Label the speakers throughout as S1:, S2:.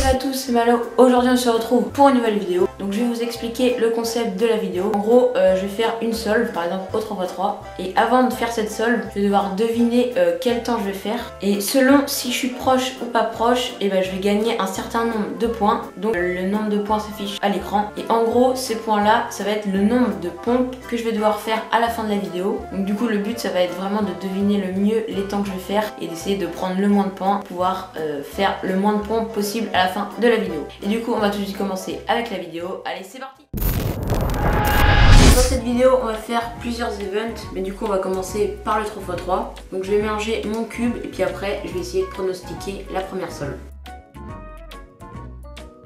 S1: Salut à tous, c'est Malo. Aujourd'hui on se retrouve pour une nouvelle vidéo. Donc je vais vous expliquer le concept de la vidéo. En gros, je vais faire une solve, par exemple au 3x3. Et avant de faire cette solve, je vais devoir deviner quel temps je vais faire. Et selon si je suis proche ou pas proche, et ben, je vais gagner un certain nombre de points. Donc le nombre de points s'affiche à l'écran. Et en gros, ces points-là, ça va être le nombre de pompes que je vais devoir faire à la fin de la vidéo. Donc du coup, le but, ça va être vraiment de deviner le mieux les temps que je vais faire et d'essayer de prendre le moins de points pour pouvoir faire le moins de pompes possible à la fin de la vidéo. Et du coup, on va tout de suite commencer avec la vidéo. Allez, c'est parti! Dans cette vidéo, on va faire plusieurs events, mais du coup, on va commencer par le 3x3. Donc je vais mélanger mon cube et puis après, je vais essayer de pronostiquer la première solve.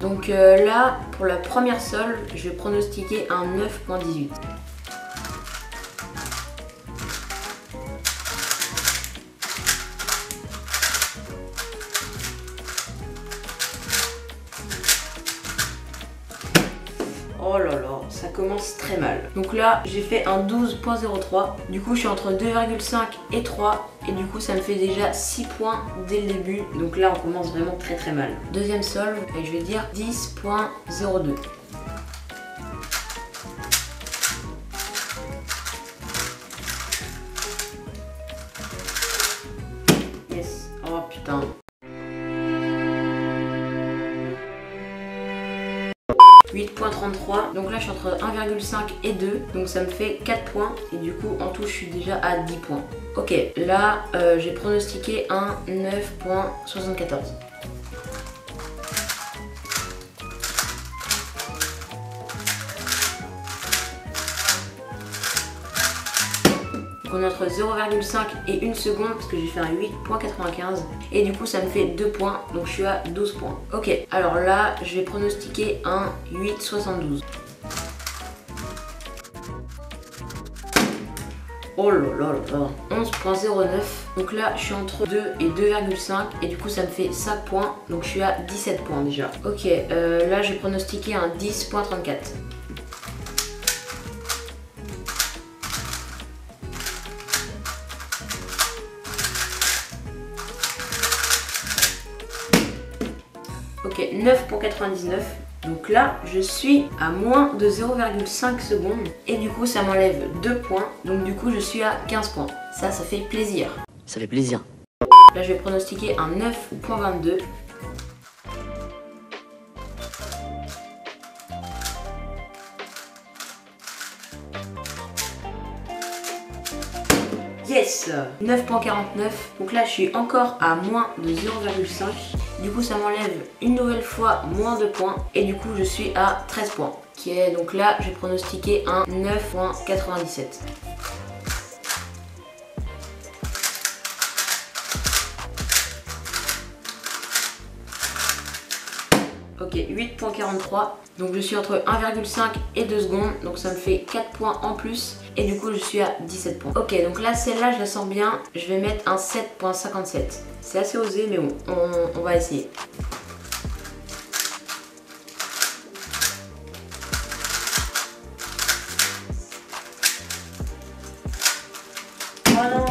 S1: Donc là, pour la première solve, je vais pronostiquer un 9.18. Oh là là, ça commence très mal. Donc là, j'ai fait un 12.03. Du coup, je suis entre 2,5 et 3. Et du coup, ça me fait déjà 6 points dès le début. Donc là, on commence vraiment très très mal. Deuxième solve, et je vais dire 10.02. Yes. Oh putain. 8.33, donc là je suis entre 1,5 et 2, donc ça me fait 4 points et du coup en tout je suis déjà à 10 points. Ok, là j'ai pronostiqué un 9.74. On est entre 0,5 et 1 seconde parce que j'ai fait un 8.95 et du coup ça me fait 2 points, donc je suis à 12 points. Ok, alors là je vais pronostiquer un 8.72. Oh là là là, 11.09. Donc là je suis entre 2 et 2,5 et du coup ça me fait 5 points, donc je suis à 17 points déjà. Ok, là j'ai pronostiqué un 10.34. Ok, 9.99. Donc là, je suis à moins de 0,5 secondes. Et du coup, ça m'enlève 2 points. Donc du coup, je suis à 15 points. Ça fait plaisir.
S2: Ça fait plaisir.
S1: Là, je vais pronostiquer un 9.22. Yes! 9.49. Donc là, je suis encore à moins de 0,5. Du coup, ça m'enlève une nouvelle fois moins de points. Et du coup, je suis à 13 points. Ok, donc là, j'ai pronostiqué un 9.97. Ok, 8.43. Donc je suis entre 1,5 et 2 secondes. Donc ça me fait 4 points en plus. Et du coup je suis à 17 points. Ok, donc là celle-là je la sens bien. Je vais mettre un 7.57. C'est assez osé mais bon, on va essayer. Oh non!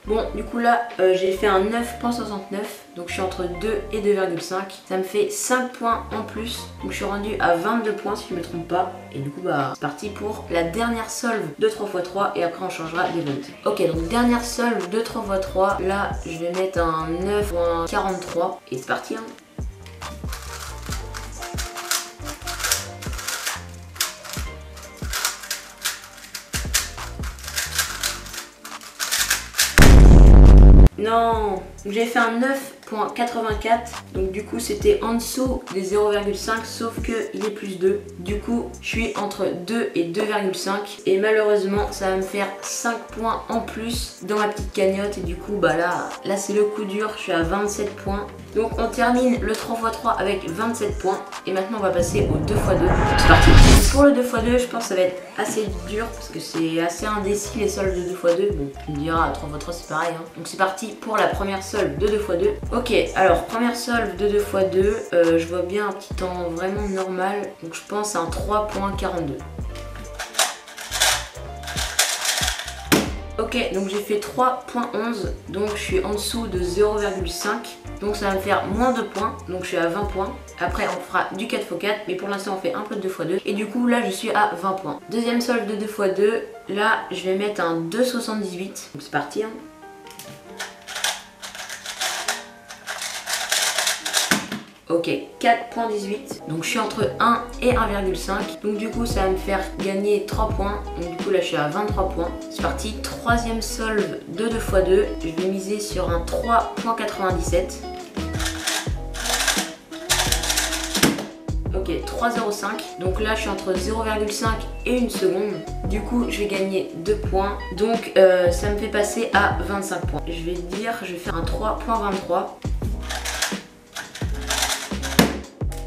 S1: Bon, du coup là, j'ai fait un 9.69, donc je suis entre 2 et 2,5. Ça me fait 5 points en plus, donc je suis rendu à 22 points si je ne me trompe pas. Et du coup, bah, c'est parti pour la dernière solve de 3x3 et après on changera d'event. Ok, donc dernière solve de 3x3, là, je vais mettre un 9.43 et c'est parti, hein. Non, j'ai fait un 9.84, donc du coup c'était en dessous des 0,5 sauf que il est plus 2. Du coup je suis entre 2 et 2,5 et malheureusement ça va me faire 5 points en plus dans ma petite cagnotte et du coup bah là c'est le coup dur, je suis à 27 points. Donc on termine le 3x3 avec 27 points et maintenant on va passer au 2x2. C'est parti. Pour le 2x2 je pense que ça va être assez dur parce que c'est assez indécis les soldes de 2x2. Bon tu me diras à 3x3 c'est pareil hein. Donc c'est parti pour la première solve de 2x2. Ok, alors première solve de 2x2, je vois bien un petit temps vraiment normal. Donc je pense à un 3.42. Ok, Ok, donc j'ai fait 3.11, donc je suis en dessous de 0,5. Donc ça va me faire moins de points, donc je suis à 20 points. Après on fera du 4x4, mais pour l'instant on fait un peu de 2x2. Et du coup là je suis à 20 points. Deuxième solde de 2x2, là je vais mettre un 2,78. Donc c'est parti. Hein. Ok, 4.18, donc je suis entre 1 et 1,5, donc du coup ça va me faire gagner 3 points, donc du coup là je suis à 23 points. C'est parti, troisième solve de 2x2, je vais miser sur un 3.97. Ok, 3,05, donc là je suis entre 0,5 et 1 seconde, du coup je vais gagner 2 points, donc ça me fait passer à 25 points. Je vais faire un 3.23.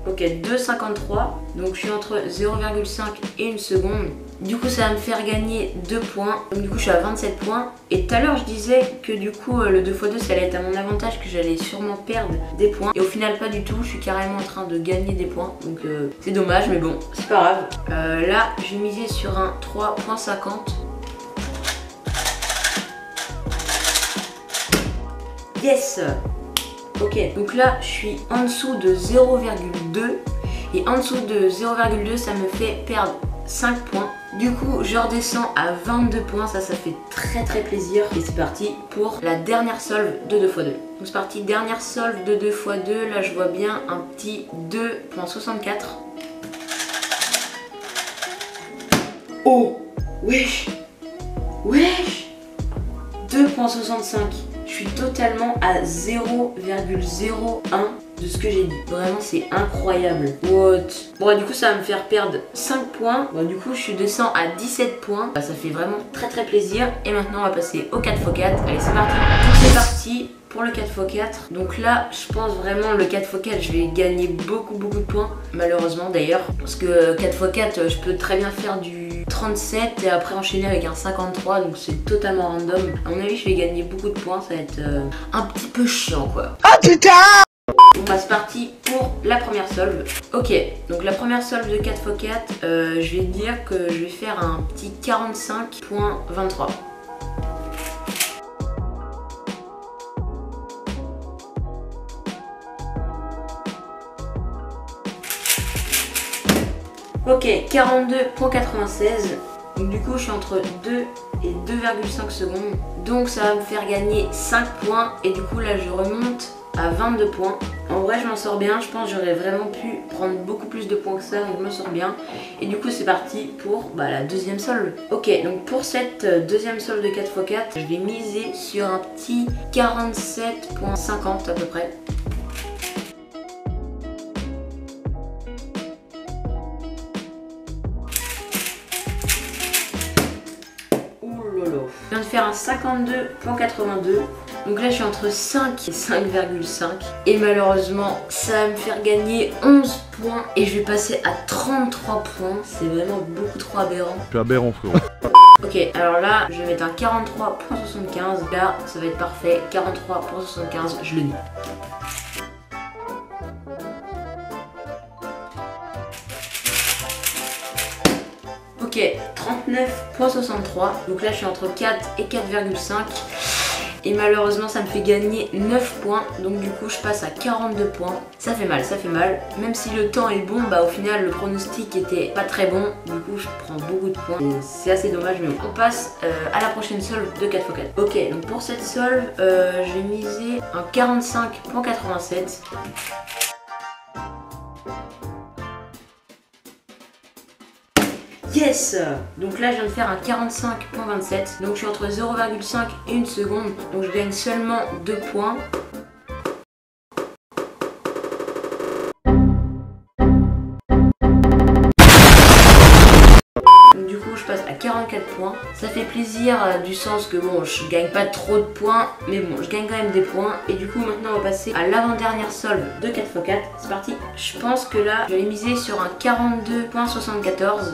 S1: Ok, 2,53, donc je suis entre 0,5 et 1 seconde. Du coup ça va me faire gagner 2 points, donc du coup je suis à 27 points. Et tout à l'heure je disais que du coup le 2x2 ça allait être à mon avantage, que j'allais sûrement perdre des points. Et au final pas du tout, je suis carrément en train de gagner des points, donc c'est dommage mais bon, c'est pas grave. Là je vais miser sur un 3.50. Yes! Ok, donc là je suis en dessous de 0,2 et en dessous de 0,2 ça me fait perdre 5 points. Du coup je redescends à 22 points, ça fait très plaisir. Et c'est parti pour la dernière solve de 2x2. Donc c'est parti, dernière solve de 2x2, là je vois bien un petit 2.64. Oh, wesh, 2.65. Je suis totalement à 0,01 de ce que j'ai dit. Vraiment c'est incroyable. What? Bon du coup ça va me faire perdre 5 points. Bon du coup je descends à 17 points. Ça fait vraiment très plaisir. Et maintenant on va passer au 4x4. Allez c'est parti. Donc c'est parti pour le 4x4. Donc là je pense vraiment le 4x4 je vais gagner beaucoup de points. Malheureusement d'ailleurs. Parce que 4x4 je peux très bien faire du 37 et après enchaîner avec un 53, donc c'est totalement random. À mon avis je vais gagner beaucoup de points, ça va être un petit peu chiant quoi. Ah putain! Bon bah c'est parti pour la première solve. Ok, donc la première solve de 4x4, je vais dire que je vais faire un petit 45.23. Ok, 42.96. Donc du coup je suis entre 2 et 2,5 secondes. Donc ça va me faire gagner 5 points. Et du coup là je remonte à 22 points. En vrai je m'en sors bien. Je pense que j'aurais vraiment pu prendre beaucoup plus de points que ça. Donc je m'en sors bien. Et du coup c'est parti pour la deuxième solve. Ok, donc pour cette deuxième solve de 4x4, je vais miser sur un petit 47.50 à peu près. Je viens de faire un 52.82. Donc là je suis entre 5 et 5,5. Et malheureusement ça va me faire gagner 11 points. Et je vais passer à 33 points. C'est vraiment beaucoup trop aberrant.
S2: Je suis aberrant frérot.
S1: Ok, alors là je vais mettre un 43.75. Là ça va être parfait. 43.75, je le dis. Ok, 39.63. Donc là je suis entre 4 et 4,5. Et malheureusement ça me fait gagner 9 points. Donc du coup je passe à 42 points. Ça fait mal, ça fait mal. Même si le temps est bon, au final le pronostic était pas très bon. Du coup je prends beaucoup de points. C'est assez dommage mais bon. On passe à la prochaine solve de 4x4. Ok, donc pour cette solve, je vais miser un 45.87. Yes! Donc là je viens de faire un 45.27. Donc je suis entre 0,5 et 1 seconde. Donc je gagne seulement 2 points. Donc du coup je passe à 44 points. Ça fait plaisir du sens que bon je gagne pas trop de points. Mais bon je gagne quand même des points. Et du coup maintenant on va passer à l'avant-dernière solve de 4x4. C'est parti. Je pense que là je vais miser sur un 42.74.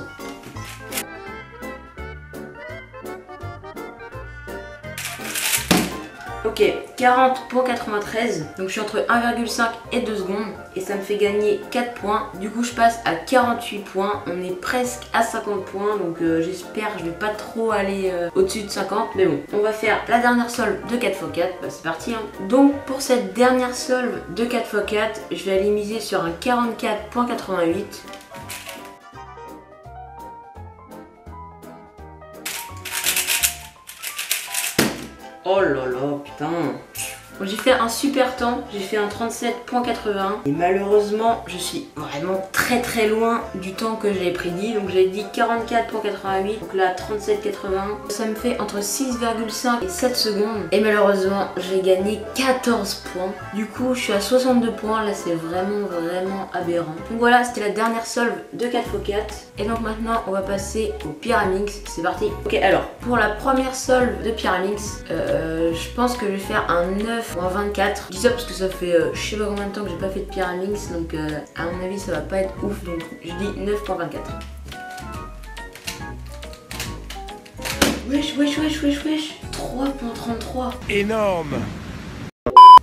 S1: Ok, Ok, 40.93, donc je suis entre 1,5 et 2 secondes et ça me fait gagner 4 points. Du coup je passe à 48 points, on est presque à 50 points, donc j'espère que je vais pas trop aller au-dessus de 50. Mais bon, on va faire la dernière solve de 4x4, bah, c'est parti hein. Donc pour cette dernière solve de 4x4, je vais aller miser sur un 44.88. Oh là là, putain. Bon, j'ai fait un super temps, j'ai fait un 37.81 et malheureusement je suis vraiment très loin du temps que j'avais prédit. Donc j'avais dit 44.88, donc là 37.81, ça me fait entre 6,5 et 7 secondes et malheureusement j'ai gagné 14 points. Du coup je suis à 62 points, là c'est vraiment aberrant. Donc voilà, c'était la dernière solve de 4x4 et donc maintenant on va passer au Pyraminx, c'est parti. Ok, alors pour la première solve de Pyraminx, je pense que je vais faire un 9.24. Je dis ça parce que ça fait je sais pas combien de temps que j'ai pas fait de Pyraminx, donc à mon avis ça va pas être ouf, donc je dis 9.24. Wesh 3.33.
S2: Énorme.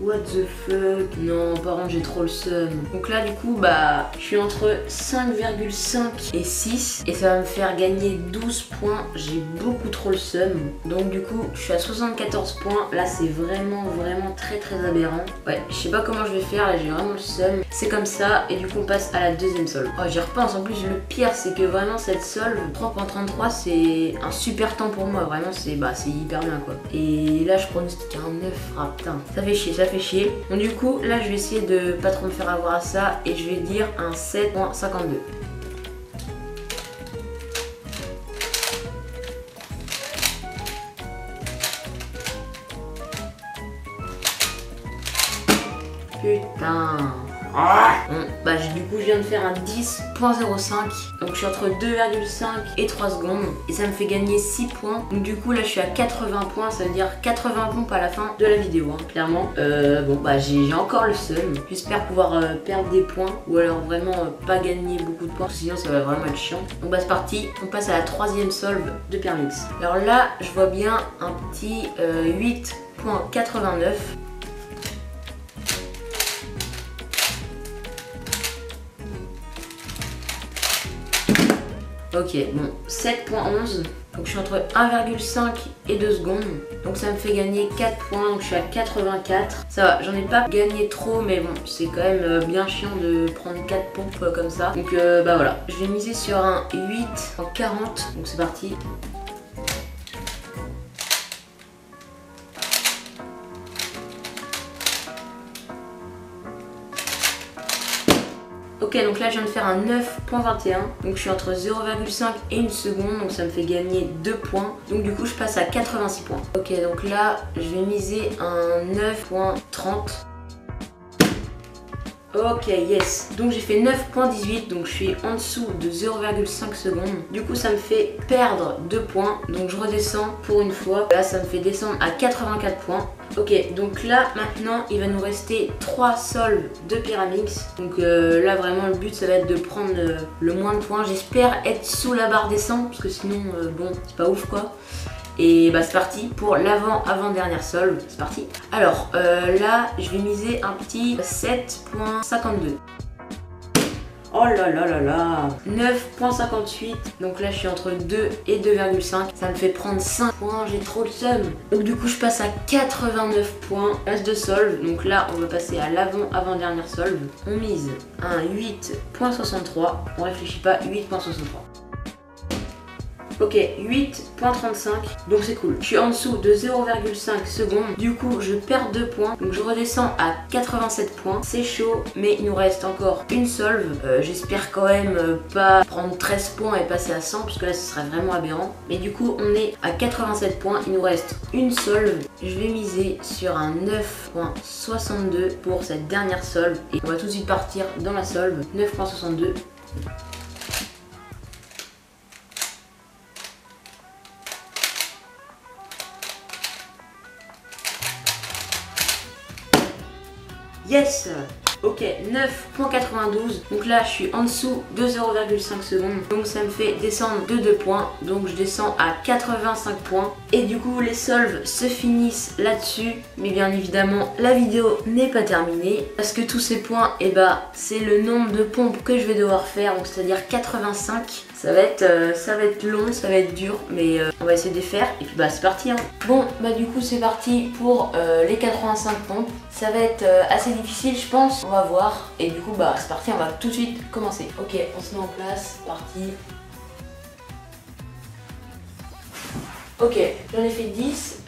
S1: What the fuck? Non, par contre j'ai trop le seum. Donc là du coup bah je suis entre 5,5 et 6 et ça va me faire gagner 12 points. J'ai beaucoup trop le seum. Donc du coup je suis à 74 points. Là c'est vraiment très aberrant. Ouais, je sais pas comment je vais faire, là j'ai vraiment le seum. C'est comme ça et du coup on passe à la deuxième solve. Oh, j'y repense, en plus le pire c'est que vraiment cette solve 3.33 c'est un super temps pour moi. Vraiment c'est hyper bien quoi. Et là je pronostique un 9. Ah putain, ça fait chier, ça fait chier. Donc du coup là je vais essayer de pas trop me faire avoir à ça et je vais dire un 7.52. Putain. Bon, bah du coup je viens de faire un 10.05, donc je suis entre 2,5 et 3 secondes et ça me fait gagner 6 points. Donc du coup là je suis à 80 points, ça veut dire 80 points à la fin de la vidéo hein, clairement. Bon bah j'ai encore le seum, j'espère pouvoir perdre des points ou alors vraiment pas gagner beaucoup de points, sinon ça va vraiment être chiant. Donc bah c'est parti, on passe à la troisième solve de Pyraminx. Alors là je vois bien un petit 8.89. Ok, bon, 7.11, donc je suis entre 1,5 et 2 secondes, donc ça me fait gagner 4 points, donc je suis à 84. Ça va, j'en ai pas gagné trop, mais bon, c'est quand même bien chiant de prendre 4 pompes comme ça. Donc bah voilà, je vais miser sur un 8.40, donc c'est parti. Ok, donc là je viens de faire un 9.21, donc je suis entre 0,5 et 1 seconde, donc ça me fait gagner 2 points. Donc du coup je passe à 86 points. Ok, donc là je vais miser un 9.30. Ok, yes. Donc j'ai fait 9.18, donc je suis en dessous de 0,5 secondes. Du coup ça me fait perdre 2 points, donc je redescends pour une fois. Là ça me fait descendre à 84 points. Ok, donc là maintenant il va nous rester 3 solves de Pyraminx. Donc là vraiment le but ça va être de prendre le moins de points. J'espère être sous la barre des 100 parce que sinon bon c'est pas ouf quoi. Et bah c'est parti pour l'avant-dernière solve, c'est parti. Alors là je vais miser un petit 7.52. Oh là là là là, 9.58, donc là je suis entre 2 et 2,5, ça me fait prendre 5 points, j'ai trop le seum. Donc du coup je passe à 89 points, reste de solve, donc là on va passer à l'avant-dernière solve. On mise un 8.63, on réfléchit pas, 8.63. Ok, 8.35, donc c'est cool. Je suis en dessous de 0,5 secondes, du coup je perds 2 points, donc je redescends à 87 points. C'est chaud, mais il nous reste encore une solve. J'espère quand même pas prendre 13 points et passer à 100, parce que là ce serait vraiment aberrant. Mais du coup on est à 87 points, il nous reste une solve. Je vais miser sur un 9.62 pour cette dernière solve. Et on va tout de suite partir dans la solve, 9.62. Yes! Ok, 9.92. Donc là, je suis en dessous de 0,5 secondes. Donc ça me fait descendre de 2 points. Donc je descends à 85 points. Et du coup, les solves se finissent là-dessus. Mais bien évidemment, la vidéo n'est pas terminée. Parce que tous ces points, et bah, c'est le nombre de pompes que je vais devoir faire. Donc c'est-à-dire 85. Ça va être long, ça va être dur, mais on va essayer de les faire et puis bah c'est parti hein. Bon bah du coup c'est parti pour les 85 pompes. Ça va être assez difficile je pense, on va voir. Et du coup bah c'est parti, on va tout de suite commencer. Ok, on se met en place, parti. Ok, j'en ai fait 10,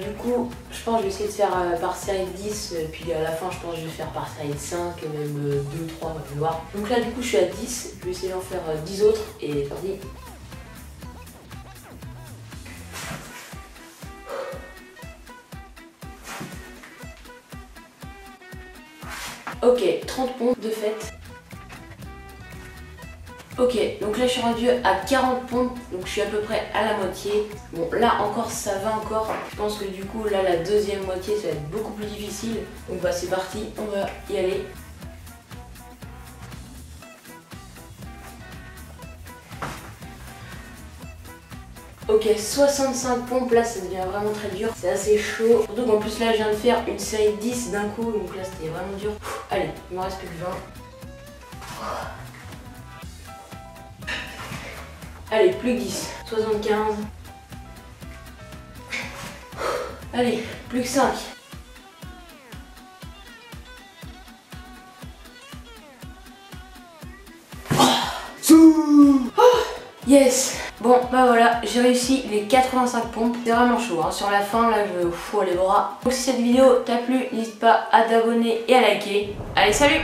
S1: du coup je pense que je vais essayer de faire par série de 10, puis à la fin je pense que je vais faire par série de 5, même 2, 3, on va voir. Donc là du coup je suis à 10, je vais essayer d'en faire 10 autres et parti. Ok, 30 pompes de fait. Ok, donc là je suis rendue à 40 pompes, donc je suis à peu près à la moitié. Bon là encore ça va encore, je pense que du coup là la deuxième moitié ça va être beaucoup plus difficile. Donc bah c'est parti, on va y aller. Ok, 65 pompes, là ça devient vraiment très dur, c'est assez chaud. Surtout qu'en plus là je viens de faire une série de 10 d'un coup, donc là c'était vraiment dur. Allez, il me reste plus que 20. Allez, plus que 10. 75. Allez, plus que 5. Yes. Bon, bah voilà, j'ai réussi les 85 pompes. C'est vraiment chaud, hein. Sur la fin, là, je fous les bras. Donc si cette vidéo t'a plu, n'hésite pas à t'abonner et à liker. Allez, salut!